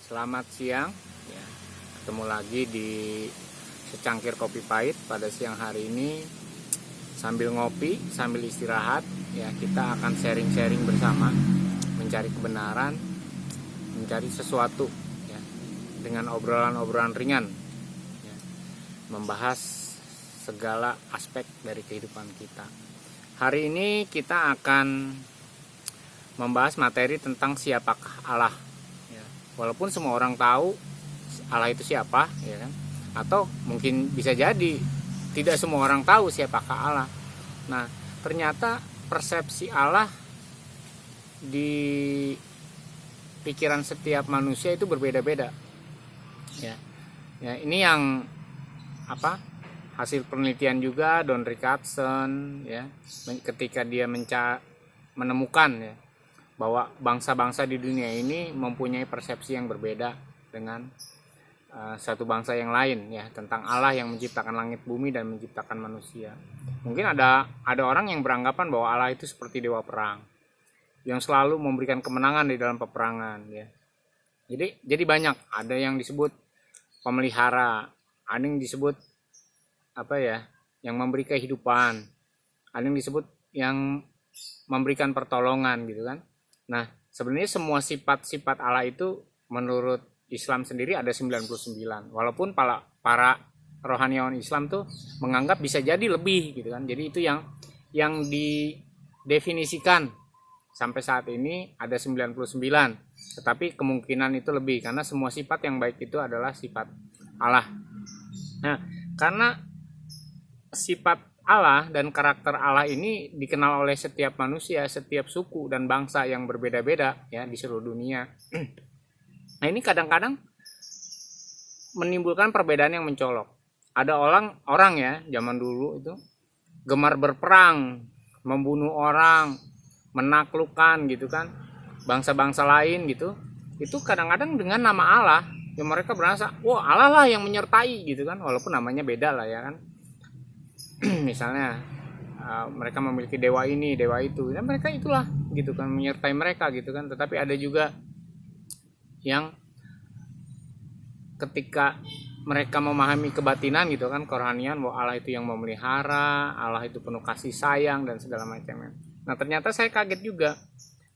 Selamat siang ya. Ketemu lagi di secangkir kopi pahit pada siang hari ini. Sambil ngopi, sambil istirahat ya, kita akan sharing-sharing bersama, mencari kebenaran, mencari sesuatu ya, dengan obrolan-obrolan ringan ya, membahas segala aspek dari kehidupan kita. Hari ini kita akan membahas materi tentang siapakah Allah. Walaupun semua orang tahu Allah itu siapa, ya kan? Atau mungkin bisa jadi tidak semua orang tahu siapakah Allah. Nah, ternyata persepsi Allah di pikiran setiap manusia itu berbeda-beda. Ya, ini yang hasil penelitian juga Don Richardson, ya, ketika dia menemukan ya, bahwa bangsa-bangsa di dunia ini mempunyai persepsi yang berbeda dengan satu bangsa yang lain ya, tentang Allah yang menciptakan langit bumi dan menciptakan manusia. Mungkin ada orang yang beranggapan bahwa Allah itu seperti dewa perang yang selalu memberikan kemenangan di dalam peperangan ya. Jadi banyak, ada yang disebut pemelihara, ada yang disebut yang memberi kehidupan, ada yang disebut yang memberikan pertolongan gitu kan. Nah, sebenarnya semua sifat-sifat Allah itu menurut Islam sendiri ada 99. Walaupun para rohaniawan Islam tuh menganggap bisa jadi lebih gitu kan. Jadi itu yang didefinisikan sampai saat ini ada 99. Tetapi kemungkinan itu lebih karena semua sifat yang baik itu adalah sifat Allah. Nah, karena sifat Allah dan karakter Allah ini dikenal oleh setiap manusia, setiap suku dan bangsa yang berbeda-beda ya di seluruh dunia. Nah, ini kadang-kadang menimbulkan perbedaan yang mencolok. Ada orang ya zaman dulu itu gemar berperang, membunuh orang, menaklukkan gitu kan, bangsa-bangsa lain gitu. Itu kadang-kadang dengan nama Allah, yang mereka berasa, wah Allah lah yang menyertai gitu kan, walaupun namanya beda lah ya kan. Misalnya mereka memiliki dewa ini, dewa itu, dan mereka itulah gitu kan menyertai mereka gitu kan. Tetapi ada juga yang ketika mereka memahami kebatinan gitu kan, kerohanian, bahwa Allah itu yang memelihara, Allah itu penuh kasih sayang dan segala macamnya. Nah, ternyata saya kaget juga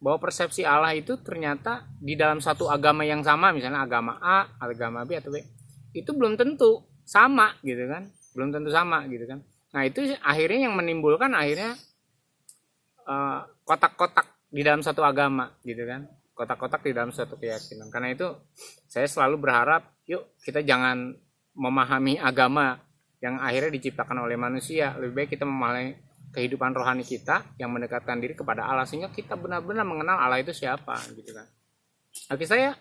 bahwa persepsi Allah itu ternyata di dalam satu agama yang sama, misalnya agama A, agama B atau B, itu belum tentu sama gitu kan, belum tentu sama gitu kan. Nah, itu akhirnya yang menimbulkan kotak-kotak di dalam satu agama gitu kan, kotak-kotak di dalam suatu keyakinan. Karena itu saya selalu berharap, yuk kita jangan memahami agama yang akhirnya diciptakan oleh manusia. Lebih baik kita memahami kehidupan rohani kita yang mendekatkan diri kepada Allah, sehingga kita benar-benar mengenal Allah itu siapa gitu kan. Oke, saya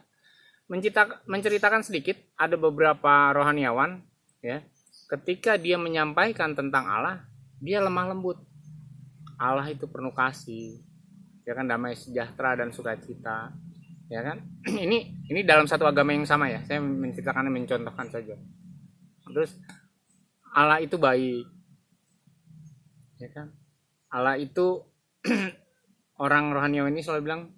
menceritakan sedikit, ada beberapa rohaniawan ya, ketika dia menyampaikan tentang Allah, dia lemah lembut. Allah itu penuh kasih, ya kan, damai sejahtera dan sukacita, ya kan. Ini dalam satu agama yang sama ya. Saya menceritakan, mencontohkan saja. Terus Allah itu baik, ya kan. Allah itu orang rohaniawan ini selalu bilang,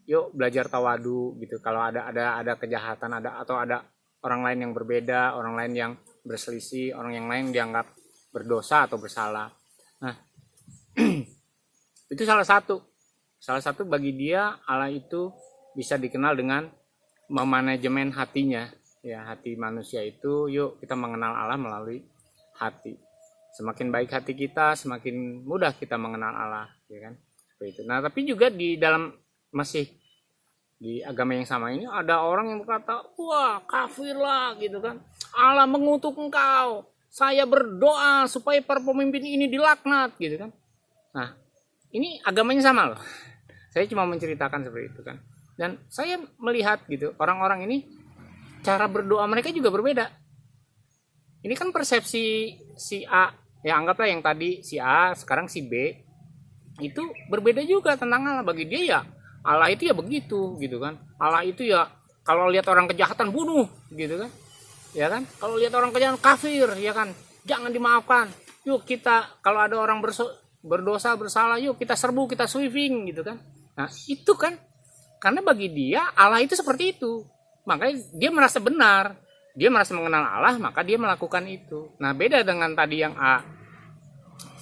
yuk belajar tawadu gitu. Kalau ada kejahatan, atau ada orang lain yang berbeda, orang lain yang berselisih, orang yang lain dianggap berdosa atau bersalah. Nah, itu salah satu bagi dia Allah itu bisa dikenal dengan memanajemen hatinya ya, hati manusia itu. Yuk kita mengenal Allah melalui hati. Semakin baik hati kita, semakin mudah kita mengenal Allah, ya kan, seperti itu. Nah, tapi juga di dalam masih di agama yang sama ini ada orang yang berkata, wah kafir lah gitu kan, Allah mengutuk engkau, saya berdoa supaya para pemimpin ini dilaknat gitu kan. Nah, ini agamanya sama loh. Saya cuma menceritakan seperti itu kan. Dan saya melihat gitu, orang-orang ini cara berdoa mereka juga berbeda. Ini kan persepsi si A, ya anggaplah yang tadi si A, sekarang si B, itu berbeda juga tentang Allah. Bagi dia ya Allah itu ya begitu gitu kan. Allah itu ya kalau lihat orang kejahatan bunuh gitu kan. Ya kan? Kalau lihat orang kejahatan kafir, ya kan? Jangan dimaafkan. Yuk kita kalau ada orang berdosa bersalah, yuk kita serbu, kita sweeping gitu kan. Nah, itu kan karena bagi dia Allah itu seperti itu. makanya dia merasa benar, dia merasa mengenal Allah, maka dia melakukan itu. Nah, beda dengan tadi yang A,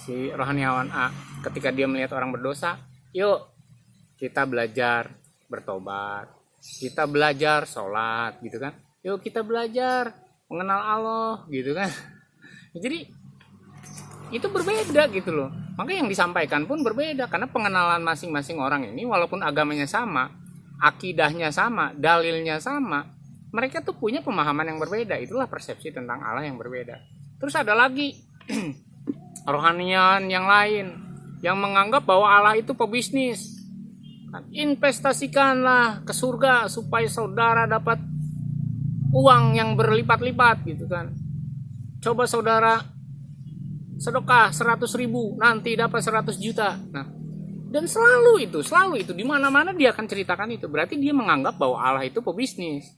si rohaniawan A, ketika dia melihat orang berdosa, yuk kita belajar bertobat, kita belajar sholat gitu kan, yuk kita belajar mengenal Allah gitu kan. Jadi itu berbeda gitu loh. Maka yang disampaikan pun berbeda, karena pengenalan masing-masing orang ini walaupun agamanya sama, akidahnya sama, dalilnya sama, mereka tuh punya pemahaman yang berbeda. Itulah persepsi tentang Allah yang berbeda. Terus ada lagi rohanian yang lain yang menganggap bahwa Allah itu pebisnis. Investasikanlah ke surga supaya saudara dapat uang yang berlipat-lipat gitu kan. Coba saudara sedekah 100.000, nanti dapat 100 juta. Nah, dan selalu itu di mana-mana dia akan ceritakan itu. Berarti dia menganggap bahwa Allah itu pebisnis.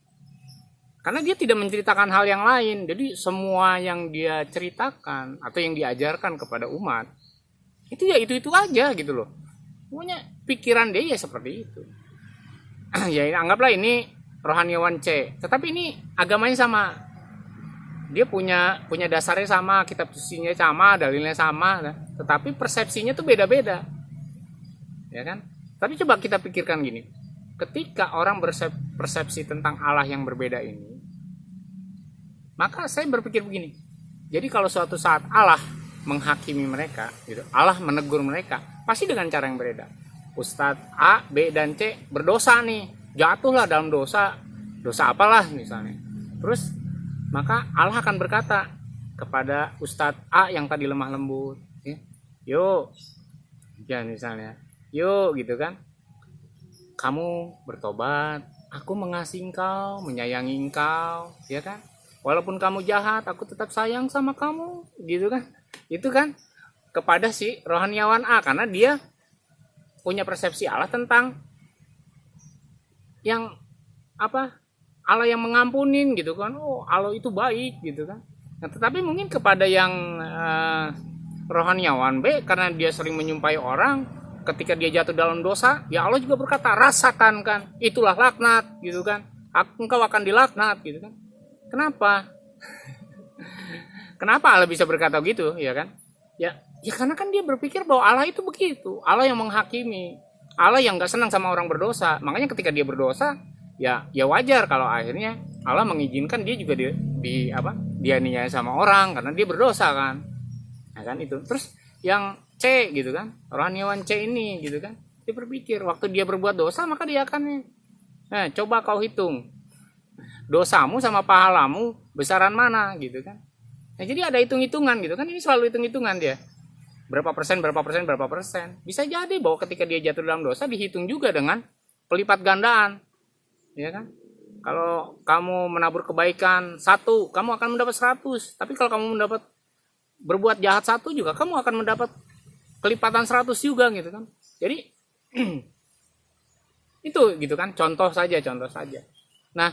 Karena dia tidak menceritakan hal yang lain. Jadi semua yang dia ceritakan atau yang diajarkan kepada umat itu ya itu aja gitu loh. Pokoknya pikiran dia ya seperti itu. Ya anggaplah ini rohaniawan C, tetapi ini agamanya sama. Dia punya dasarnya sama, kitab sucinya sama, dalilnya sama, tetapi persepsinya tuh beda-beda. Ya kan? Tapi coba kita pikirkan gini. Ketika orang persepsi tentang Allah yang berbeda ini, maka saya berpikir begini. Jadi kalau suatu saat Allah menghakimi mereka, gitu, Allah menegur mereka, pasti dengan cara yang berbeda. Ustadz A, B, dan C berdosa nih, jatuhlah dalam dosa apalah misalnya. Terus maka Allah akan berkata kepada Ustadz A yang tadi lemah lembut, ya, yuk, ya misalnya, yuk gitu kan, kamu bertobat, aku mengasihi engkau, menyayangi engkau, ya kan. Walaupun kamu jahat, aku tetap sayang sama kamu, gitu kan. Itu kan kepada si rohaniawan A, karena dia punya persepsi Allah tentang yang apa, Allah yang mengampunin gitu kan. Oh, Allah itu baik gitu kan. Nah, tetapi mungkin kepada yang rohaniawan B, karena dia sering menyumpahi orang, ketika dia jatuh dalam dosa, ya Allah juga berkata, rasakan kan, itulah laknat gitu kan, engkau akan dilaknat gitu kan. Kenapa? Kenapa Allah bisa berkata gitu, ya kan? Ya karena kan dia berpikir bahwa Allah itu begitu, Allah yang menghakimi, Allah yang nggak senang sama orang berdosa. Makanya ketika dia berdosa, ya wajar kalau akhirnya Allah mengizinkan dia juga dianiaya sama orang karena dia berdosa kan. Ya kan itu. Terus yang C gitu kan, rohaniawan C ini gitu kan, dia berpikir waktu dia berbuat dosa maka dia akan, nah coba kau hitung dosamu sama pahalamu besaran mana gitu kan. Nah jadi ada hitung-hitungan gitu kan, ini selalu hitung-hitungan dia. Berapa persen. Bisa jadi bahwa ketika dia jatuh dalam dosa dihitung juga dengan pelipat gandaan. Ya kan? Kalau kamu menabur kebaikan 1, kamu akan mendapat 100. Tapi kalau kamu berbuat jahat 1 juga, kamu akan mendapat kelipatan 100 juga gitu kan. Jadi itu gitu kan, contoh saja. Nah,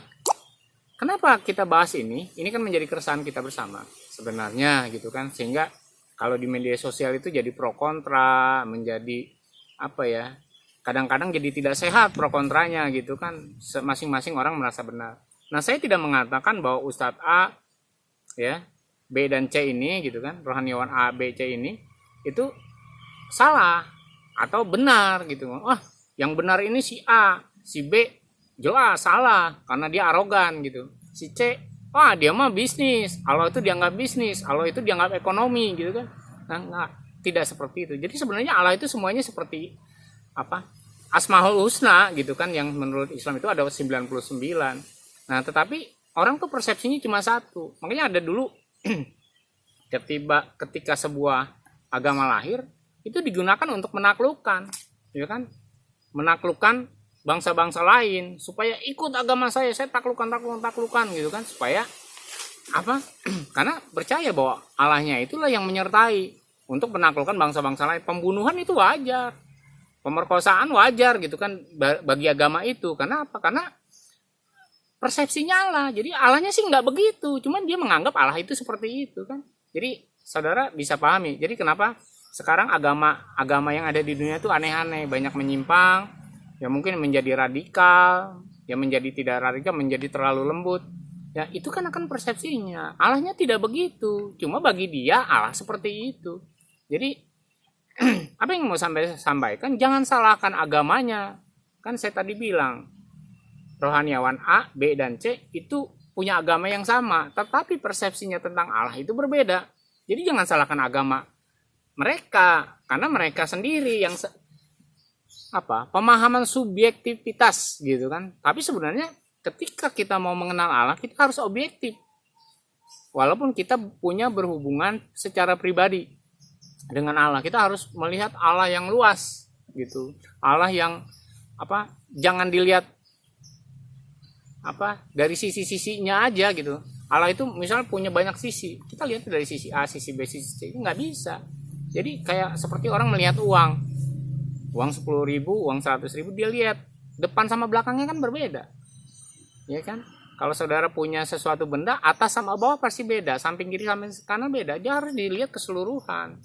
kenapa kita bahas ini? Ini kan menjadi keresahan kita bersama sebenarnya gitu kan, sehingga kalau di media sosial itu jadi pro kontra, menjadi apa ya, kadang-kadang jadi tidak sehat pro kontranya gitu kan, masing-masing orang merasa benar. Nah, saya tidak mengatakan bahwa Ustadz A, ya, B dan C ini gitu kan, rohaniawan A, B, C ini itu salah atau benar gitu. Wah, yang benar ini si A, si B jelas salah karena dia arogan gitu. Si C, wah dia mah bisnis, Allah itu dianggap bisnis, Allah itu dianggap ekonomi gitu kan. Nah, tidak seperti itu. Jadi sebenarnya Allah itu semuanya seperti apa? Asmaul Husna gitu kan, yang menurut Islam itu ada 99. Nah, tetapi orang tuh persepsinya cuma satu. Makanya ada dulu ketika sebuah agama lahir itu digunakan untuk menaklukkan, ya kan? Menaklukkan bangsa-bangsa lain supaya ikut agama saya taklukkan gitu kan, supaya apa? Karena percaya bahwa Allahnya itulah yang menyertai untuk menaklukkan bangsa-bangsa lain. Pembunuhan itu wajar, pemerkosaan wajar gitu kan bagi agama itu. Karena apa? Karena persepsinya Allah. Jadi Allahnya sih nggak begitu, cuman dia menganggap Allah itu seperti itu kan. Jadi saudara bisa pahami. Jadi kenapa sekarang agama yang ada di dunia itu aneh-aneh, banyak menyimpang, ya mungkin menjadi radikal, ya menjadi tidak radikal, menjadi terlalu lembut. Ya itu kan akan persepsinya. Allahnya tidak begitu. Cuma bagi dia Allah seperti itu. Jadi apa yang mau sampaikan, jangan salahkan agamanya. Kan saya tadi bilang, rohaniawan A, B, dan C itu punya agama yang sama, tetapi persepsinya tentang Allah itu berbeda. Jadi jangan salahkan agama mereka, karena mereka sendiri yang pemahaman subjektivitas gitu kan. Tapi sebenarnya ketika kita mau mengenal Allah, kita harus objektif. Walaupun kita punya berhubungan secara pribadi dengan Allah, kita harus melihat Allah yang luas gitu. Allah yang jangan dilihat dari sisi-sisinya aja gitu. Allah itu misalnya punya banyak sisi, kita lihat dari sisi A, sisi B, sisi C, nggak bisa. Jadi kayak seperti orang melihat uang 10.000, uang 100.000, dia lihat depan sama belakangnya kan berbeda, ya kan? Kalau saudara punya sesuatu benda, atas sama bawah pasti beda, samping kiri samping kanan beda, dia harus dilihat keseluruhan,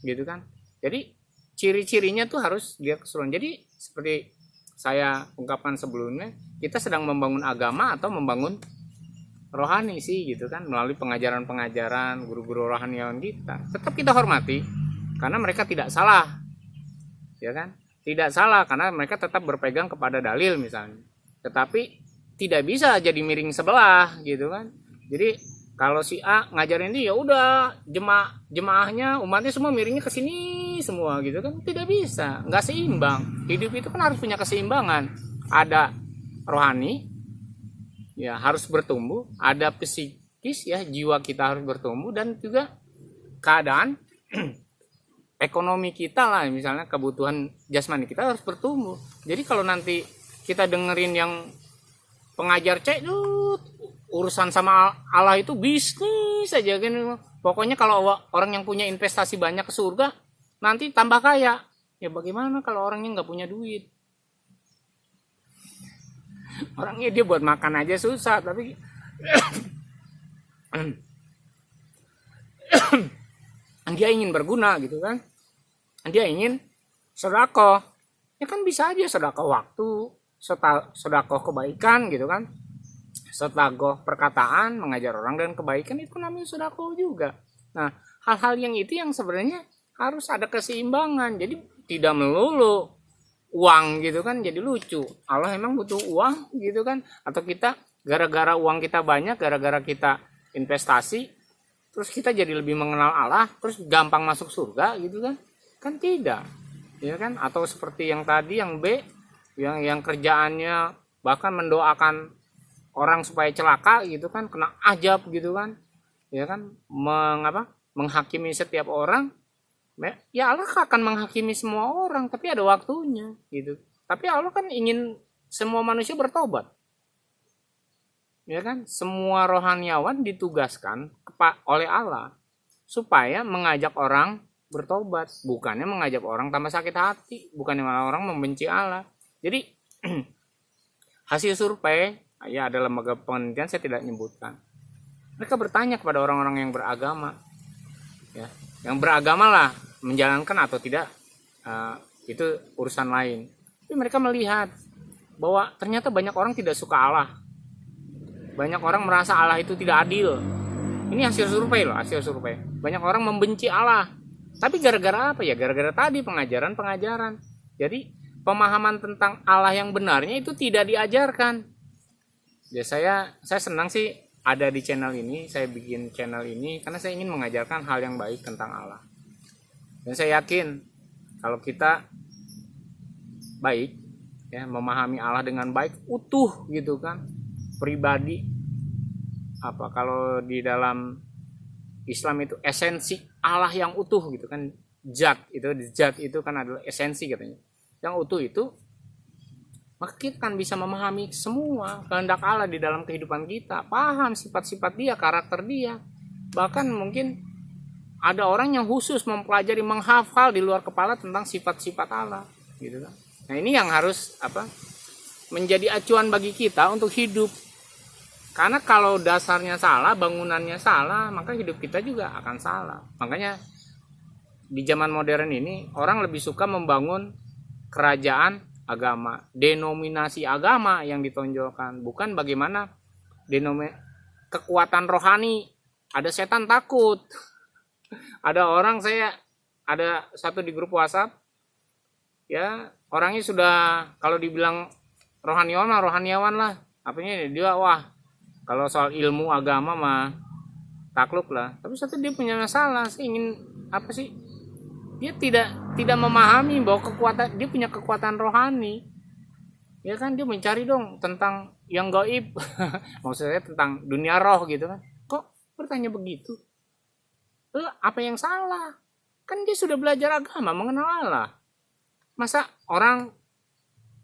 gitu kan? Jadi ciri-cirinya tuh harus dilihat keseluruhan. Jadi seperti saya ungkapkan sebelumnya, kita sedang membangun agama atau membangun rohani sih gitu kan, melalui pengajaran-pengajaran guru-guru rohaniawan kita. Tetap kita hormati karena mereka tidak salah, ya kan? Tidak salah karena mereka tetap berpegang kepada dalil misalnya. Tetapi tidak bisa jadi miring sebelah gitu kan. Jadi kalau si A ngajarin dia, ya udah jemaahnya, umatnya semua miringnya ke sini semua gitu kan. Tidak bisa, nggak seimbang. Hidup itu kan harus punya keseimbangan. Ada rohani, ya harus bertumbuh. Ada psikis, ya jiwa kita harus bertumbuh, dan juga keadaan ekonomi kita lah, misalnya kebutuhan jasmani kita harus bertumbuh. Jadi kalau nanti kita dengerin yang pengajar C, urusan sama Allah itu bisnis aja kan. Pokoknya kalau orang yang punya investasi banyak ke surga nanti tambah kaya. Ya bagaimana kalau orangnya nggak punya duit? Orangnya dia buat makan aja susah, tapi dia ingin berguna gitu kan. Dia ingin sedekah. Ya kan bisa aja sedekah waktu, sedekah kebaikan gitu kan. Sedekah perkataan, mengajar orang dan kebaikan, itu namanya sedekah juga. Nah, hal-hal yang itu yang sebenarnya harus ada keseimbangan. Jadi tidak melulu uang gitu kan, jadi lucu. Allah emang butuh uang gitu kan, atau kita gara-gara uang kita banyak, gara-gara kita investasi, terus kita jadi lebih mengenal Allah, terus gampang masuk surga gitu kan? Kan tidak, ya kan? Atau seperti yang tadi yang B, yang kerjaannya bahkan mendoakan orang supaya celaka gitu kan, kena ajab gitu kan, ya kan? Menghakimi setiap orang. Ya Allah akan menghakimi semua orang, tapi ada waktunya gitu. Tapi Allah kan ingin semua manusia bertobat, ya kan? Semua rohaniawan ditugaskan oleh Allah supaya mengajak orang bertobat, bukannya mengajak orang tambah sakit hati, bukannya malah orang membenci Allah. Jadi hasil survei, ya ada lembaga penelitian, saya tidak menyebutkan. Mereka bertanya kepada orang-orang yang beragama, ya, yang beragama lah, menjalankan atau tidak, itu urusan lain. Tapi mereka melihat bahwa ternyata banyak orang tidak suka Allah, banyak orang merasa Allah itu tidak adil. Ini hasil survei loh, hasil survei. Banyak orang membenci Allah. Tapi gara-gara apa ya? Gara-gara tadi pengajaran-pengajaran. Jadi pemahaman tentang Allah yang benarnya itu tidak diajarkan. Ya saya senang sih ada di channel ini. Saya bikin channel ini karena saya ingin mengajarkan hal yang baik tentang Allah. Dan saya yakin kalau kita baik, ya, memahami Allah dengan baik, utuh gitu kan, pribadi, kalau di dalam Islam itu esensi Allah yang utuh gitu kan, zat itu kan adalah esensi katanya, yang utuh itu, maka kita kan bisa memahami semua kehendak Allah di dalam kehidupan kita, paham sifat-sifat dia, karakter dia. Bahkan mungkin ada orang yang khusus mempelajari, menghafal di luar kepala tentang sifat-sifat Allah gitu kan. Nah ini yang harus menjadi acuan bagi kita untuk hidup. Karena kalau dasarnya salah, bangunannya salah, maka hidup kita juga akan salah. Makanya di zaman modern ini orang lebih suka membangun kerajaan agama, denominasi agama yang ditonjolkan, bukan bagaimana kekuatan rohani. Ada setan takut. Ada orang, saya ada satu di grup WhatsApp, ya orangnya sudah, kalau dibilang rohaniawan lah, apanya dia, wah kalau soal ilmu agama mah takluk lah. Tapi satu dia punya masalah, saya ingin apa sih? Dia tidak memahami bahwa dia punya kekuatan rohani. Ya kan, dia mencari dong tentang yang gaib. Maksudnya tentang dunia roh gitu kan. Kok bertanya begitu? Apa yang salah? Kan dia sudah belajar agama, mengenal Allah. Masa orang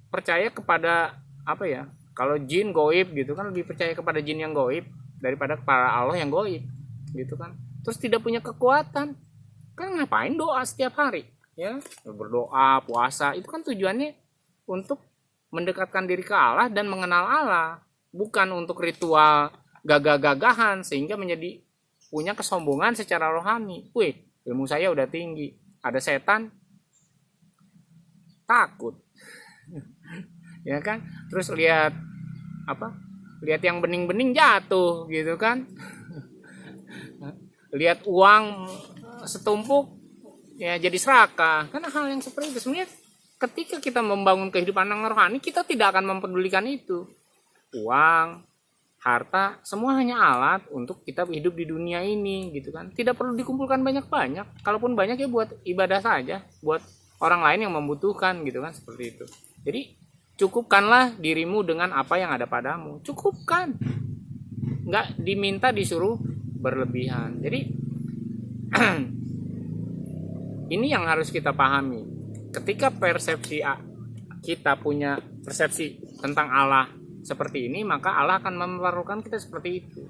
percaya kepada apa ya? Kalau jin gaib gitu kan, lebih percaya kepada jin yang gaib daripada kepada Allah yang gaib gitu kan. Terus tidak punya kekuatan. Kan ngapain doa setiap hari? Ya, berdoa, puasa, itu kan tujuannya untuk mendekatkan diri ke Allah dan mengenal Allah, bukan untuk ritual gagah-gagahan sehingga menjadi punya kesombongan secara rohani. Wih, ilmu saya udah tinggi, ada setan takut. Ya kan? Terus lihat yang bening-bening jatuh gitu kan. Lihat uang setumpuk ya jadi serakah. Karena hal yang seperti itu sebenarnya ketika kita membangun kehidupan yang rohani, kita tidak akan mempedulikan itu. Uang, harta, semua hanya alat untuk kita hidup di dunia ini gitu kan. Tidak perlu dikumpulkan banyak-banyak. Kalaupun banyak ya buat ibadah saja, buat orang lain yang membutuhkan gitu kan, seperti itu. Jadi cukupkanlah dirimu dengan apa yang ada padamu. Cukupkan. Nggak diminta disuruh berlebihan. Jadi ini yang harus kita pahami. Ketika kita punya persepsi tentang Allah seperti ini, maka Allah akan memperlakukan kita seperti itu.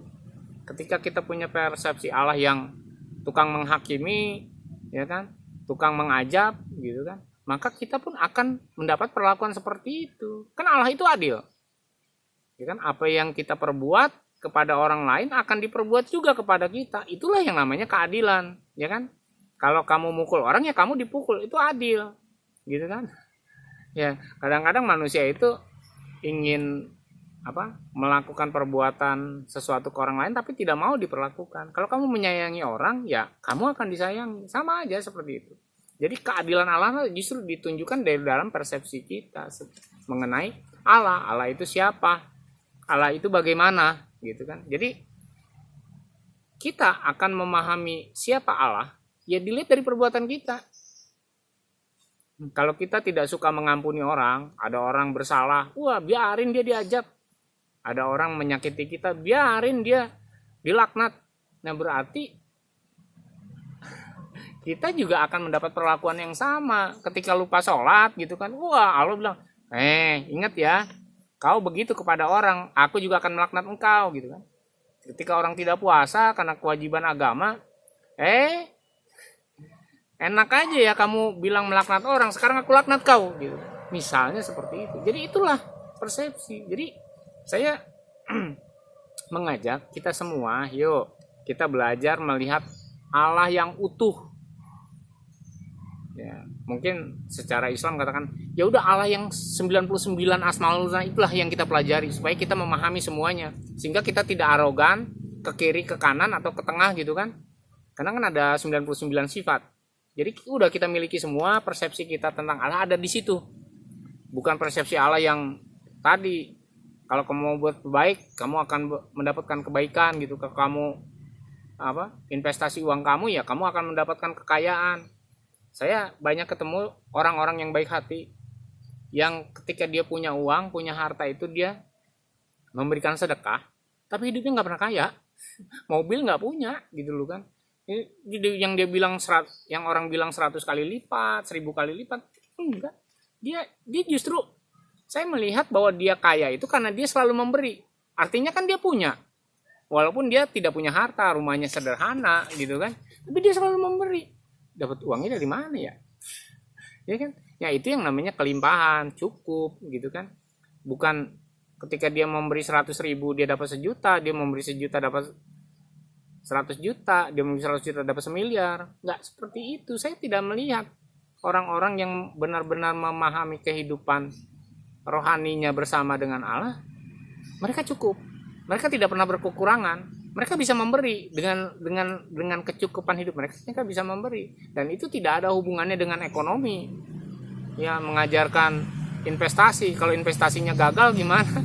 Ketika kita punya persepsi Allah yang tukang menghakimi, ya kan, tukang mengajab, gitu kan, maka kita pun akan mendapat perlakuan seperti itu. Kan Allah itu adil, ya kan. Apa yang kita perbuat kepada orang lain akan diperbuat juga kepada kita. Itulah yang namanya keadilan, ya kan. Kalau kamu mukul orang ya kamu dipukul, itu adil, gitu kan. Ya, kadang-kadang manusia itu ingin melakukan perbuatan sesuatu ke orang lain tapi tidak mau diperlakukan. Kalau kamu menyayangi orang, ya kamu akan disayangi, sama aja seperti itu. Jadi keadilan Allah justru ditunjukkan dari dalam persepsi kita mengenai Allah. Allah itu siapa? Allah itu bagaimana? Gitu kan. Jadi kita akan memahami siapa Allah ya dilihat dari perbuatan kita. Kalau kita tidak suka mengampuni orang, ada orang bersalah, wah biarin dia diajab. Ada orang menyakiti kita, biarin dia dilaknat. Nah berarti kita juga akan mendapat perlakuan yang sama. Ketika lupa sholat gitu kan, wah Allah bilang, ingat ya, kau begitu kepada orang, aku juga akan melaknat engkau gitu kan. Ketika orang tidak puasa karena kewajiban agama, enak aja ya kamu bilang melaknat orang, sekarang aku laknat kau gitu. Misalnya seperti itu. Jadi itulah persepsi. Jadi saya mengajak kita semua, yuk kita belajar melihat Allah yang utuh. Ya, mungkin secara Islam katakan, ya udah Allah yang 99 Asmaul Husna itulah yang kita pelajari supaya kita memahami semuanya, sehingga kita tidak arogan ke kiri, ke kanan atau ke tengah gitu kan. Karena kan ada 99 sifat. Jadi udah kita miliki semua, persepsi kita tentang Allah ada di situ. Bukan persepsi Allah yang tadi, kalau kamu mau buat baik, kamu akan mendapatkan kebaikan gitu. Kalau kamu investasi uang kamu, ya kamu akan mendapatkan kekayaan. Saya banyak ketemu orang-orang yang baik hati, yang ketika dia punya uang, punya harta itu dia memberikan sedekah, tapi hidupnya nggak pernah kaya, mobil nggak punya gitu loh kan. Yang dia bilang yang orang bilang 100 kali lipat, 1000 kali lipat, enggak. Dia justru, saya melihat bahwa dia kaya itu karena dia selalu memberi. Artinya kan dia punya, walaupun dia tidak punya harta, rumahnya sederhana gitu kan, tapi dia selalu memberi. Dapat uangnya dari mana ya? Ya kan? Ya itu yang namanya kelimpahan, cukup gitu kan. Bukan ketika dia memberi 100.000 dia dapat 1 juta, dia memberi 1 juta dapat 100 juta, dia memberi 100 juta dapat 1 miliar. Enggak seperti itu. Saya tidak melihat orang-orang yang benar-benar memahami kehidupan rohaninya bersama dengan Allah, mereka cukup. Mereka tidak pernah berkekurangan. Mereka bisa memberi dengan kecukupan hidup mereka bisa memberi, dan itu tidak ada hubungannya dengan ekonomi. Ya, mengajarkan investasi, kalau investasinya gagal gimana?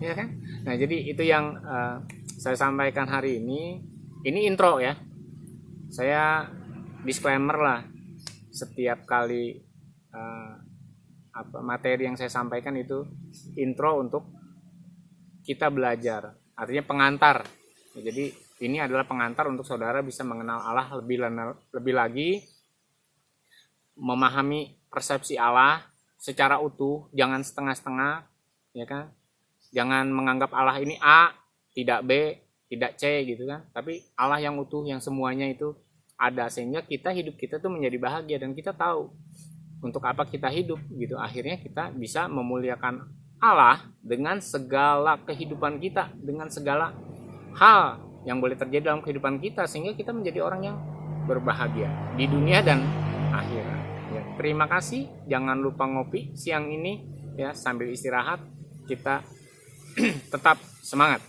Ya kan? Nah, jadi itu yang saya sampaikan hari ini. Ini intro ya. Saya disclaimer lah, setiap kali materi yang saya sampaikan itu intro untuk kita belajar, artinya pengantar. Jadi ini adalah pengantar untuk saudara bisa mengenal Allah lebih lagi, memahami persepsi Allah secara utuh, jangan setengah-setengah, ya kan? Jangan menganggap Allah ini A, tidak B, tidak C gitu kan. Tapi Allah yang utuh, yang semuanya itu ada, sehingga hidup kita tuh menjadi bahagia, dan kita tahu untuk apa kita hidup gitu. Akhirnya kita bisa memuliakan Allah dengan segala kehidupan kita, dengan segala hal yang boleh terjadi dalam kehidupan kita, sehingga kita menjadi orang yang berbahagia di dunia dan akhirat. Ya, terima kasih. Jangan lupa ngopi siang ini ya, sambil istirahat kita tetap semangat.